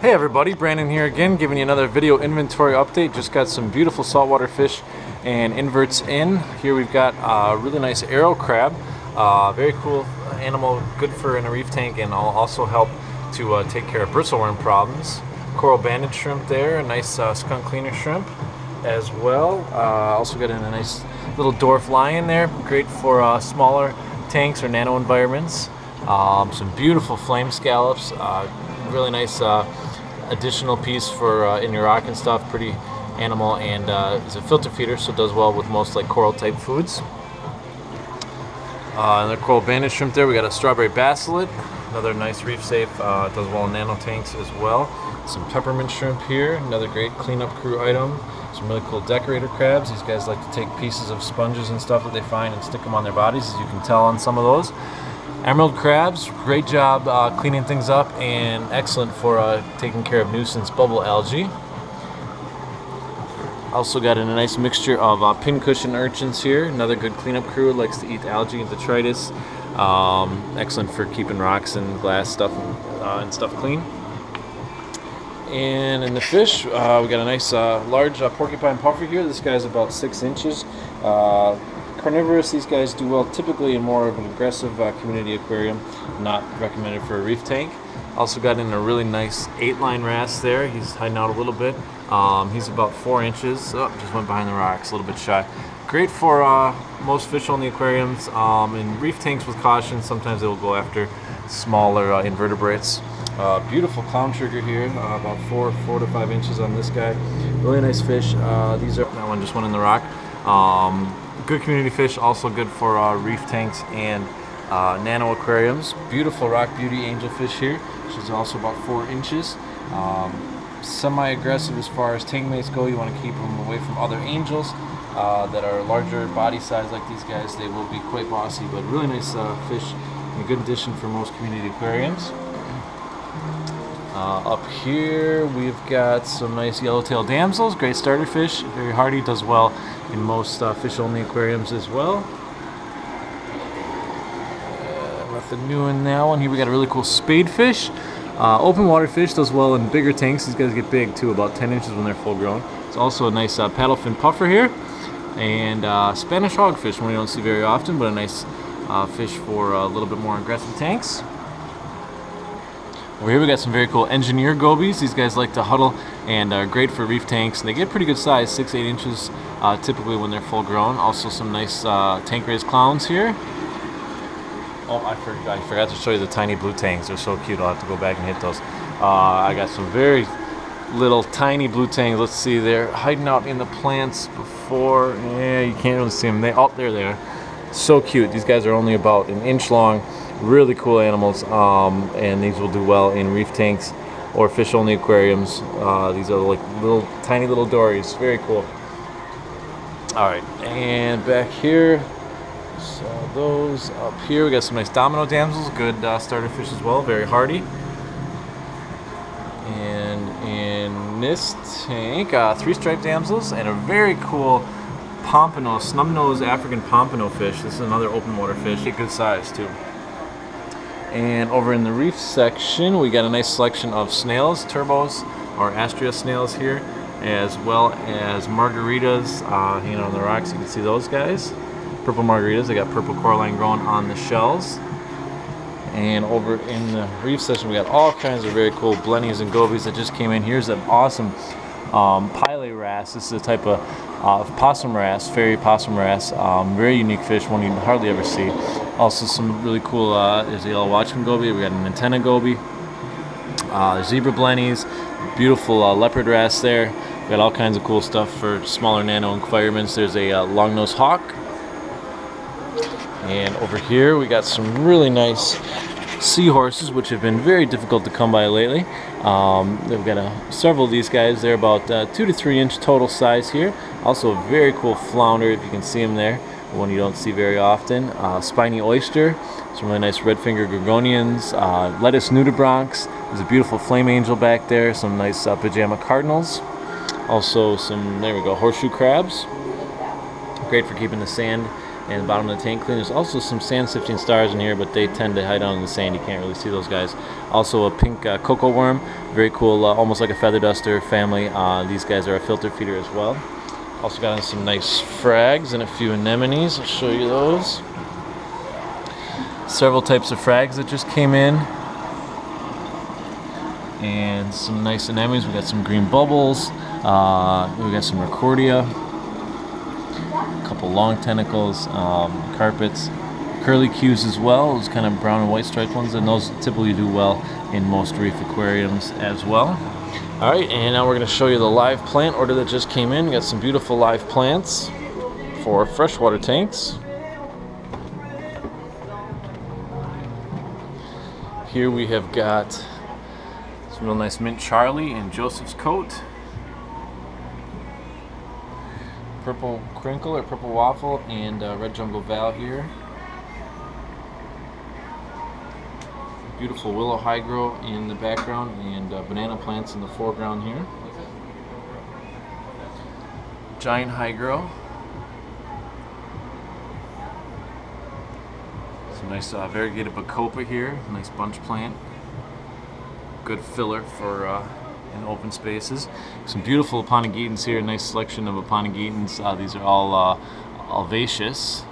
Hey everybody, Brandon here again, giving you another video inventory update. Just got some beautiful saltwater fish and inverts in. Here we've got a really nice arrow crab. Very cool animal, good for in a reef tank, and also help to take care of bristleworm problems. Coral banded shrimp there, a nice skunk cleaner shrimp as well. Also got in a nice little dwarf lion there, great for smaller tanks or nano environments. Some beautiful flame scallops, really nice additional piece for in your rock and stuff. Pretty animal, and it's a filter feeder, so it does well with most like coral type foods. Another coral banded shrimp there. We got a strawberry basilisk, another nice reef safe, does well in nano tanks as well. Some peppermint shrimp here, another great cleanup crew item. Some really cool decorator crabs. These guys like to take pieces of sponges and stuff that they find and stick them on their bodies, as you can tell on some of those. Emerald crabs, great job cleaning things up, and excellent for taking care of nuisance bubble algae. Also got in a nice mixture of pincushion urchins here. Another good cleanup crew, likes to eat algae and detritus. Excellent for keeping rocks and glass stuff and stuff clean. And in the fish, we got a nice large porcupine puffer here. This guy's about 6 inches. Carnivorous, these guys do well typically in more of an aggressive community aquarium, not recommended for a reef tank. Also got in a really nice 8-line wrasse there. He's hiding out a little bit. He's about 4 inches. Oh, just went behind the rocks, a little bit shy. Great for most fish-only aquariums. In reef tanks with caution, sometimes they will go after smaller invertebrates. Beautiful clown trigger here, about 4 to 5 inches on this guy. Really nice fish. That one just went in the rock. Good community fish, also good for reef tanks and nano aquariums. Beautiful rock beauty angelfish here. She's also about 4 inches. Semi-aggressive as far as tank mates go. You want to keep them away from other angels that are larger body size like these guys. They will be quite bossy, but really nice fish and a good addition for most community aquariums. Up here we've got some nice yellowtail damsels, great starter fish, very hardy, does well in most fish-only aquariums as well. Nothing new in that one. Here we got a really cool spadefish. Open water fish, does well in bigger tanks. These guys get big too, about 10 inches when they're full grown. It's also a nice paddlefin puffer here. And Spanish hogfish, one you don't see very often, but a nice fish for a little bit more aggressive tanks. Over here we got some very cool engineer gobies. These guys like to huddle and are great for reef tanks. And they get pretty good size, 6-8 inches typically when they're full grown. Also some nice tank raised clowns here. Oh, I forgot to show you the tiny blue tangs. They're so cute. I'll have to go back and hit those. I got some very little tiny blue tangs. Let's see, they're hiding out in the plants before. Yeah, you can't really see them. They're there. So cute. These guys are only about 1 inch long. Really cool animals, and these will do well in reef tanks or fish-only aquariums. These are like tiny little dories. Very cool. All right, and back here, so those up here, we got some nice domino damsels, good starter fish as well, very hardy. And in this tank, 3-striped damsels and a very cool pompano, snub-nosed African pompano fish. This is another open water fish, a good size too. And over in the reef section, we got a nice selection of snails, turbos or astrea snails here, as well as margaritas hanging on the rocks. You can see those guys. Purple margaritas, they got purple coralline growing on the shells. And over in the reef section, we got all kinds of very cool blennies and gobies that just came in. Here's an awesome pilot wrasse. This is a type of possum wrasse, fairy possum wrasse. Very unique fish, one you hardly ever see. Also some really cool, there's a yellow watchman goby, we got an antenna goby, zebra blennies, beautiful leopard wrasse there. We got all kinds of cool stuff for smaller nano environments. There's a long-nosed hawk. And over here we got some really nice seahorses, which have been very difficult to come by lately. They've got several of these guys. They're about 2 to 3 inch total size here. Also a very cool flounder, if you can see him there, one you don't see very often. Spiny oyster, some really nice red finger gorgonians, lettuce nudibranchs. There's a beautiful flame angel back there, some nice pajama cardinals. Also some, there we go, horseshoe crabs. Great for keeping the sand and the bottom of the tank clean. There's also some sand sifting stars in here, but they tend to hide out in the sand. You can't really see those guys. Also a pink cocoa worm, very cool, almost like a feather duster family. These guys are a filter feeder as well. Also got in some nice frags and a few anemones. I'll show you those. Several types of frags that just came in. And some nice anemones. We got some green bubbles. We got some Recordia. A couple long tentacles, carpets. Curly cues as well, those kind of brown and white striped ones, and those typically do well in most reef aquariums as well. Alright, and now we're going to show you the live plant order that just came in. We got some beautiful live plants for freshwater tanks. Here we have got some real nice Mint Charlie and Joseph's Coat. Purple Crinkle or Purple Waffle and Red Jungle Val here. Beautiful Willow Hydro in the background and banana plants in the foreground here. Giant Hydro. Some nice variegated Bacopa here, nice bunch plant. Good filler for in open spaces. Some beautiful Aponogetons here, nice selection of Aponogetons. These are all alvaceous.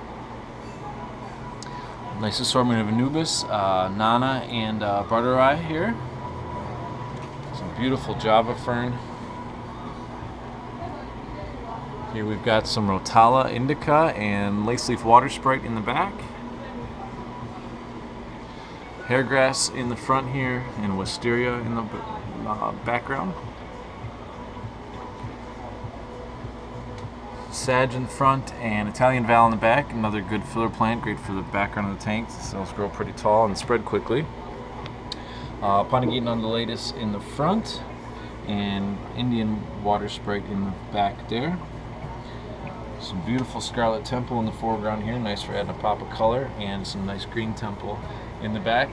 Nice assortment of Anubis, Nana, and Barterai here. Some beautiful Java Fern. Here we've got some Rotala Indica and Laceleaf Water Sprite in the back. Hairgrass in the front here and Wisteria in the background. Sage in the front and Italian Val in the back. Another good filler plant, great for the background of the tank. Those grow pretty tall and spread quickly. Aponogeton undulatus in the front and Indian Water Sprite in the back there. Some beautiful Scarlet Temple in the foreground here, nice for adding a pop of color, and some nice Green Temple in the back.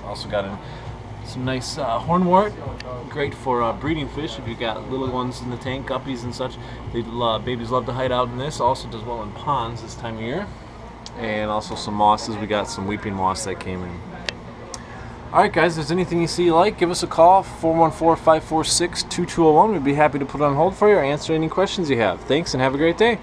Also got some nice hornwort, great for breeding fish. If you've got little ones in the tank, guppies and such, babies love to hide out in this. Also does well in ponds this time of year. And also some mosses. We got some weeping moss that came in. Alright guys, if there's anything you see you like, give us a call, 414-546-2201. We'd be happy to put it on hold for you or answer any questions you have. Thanks and have a great day.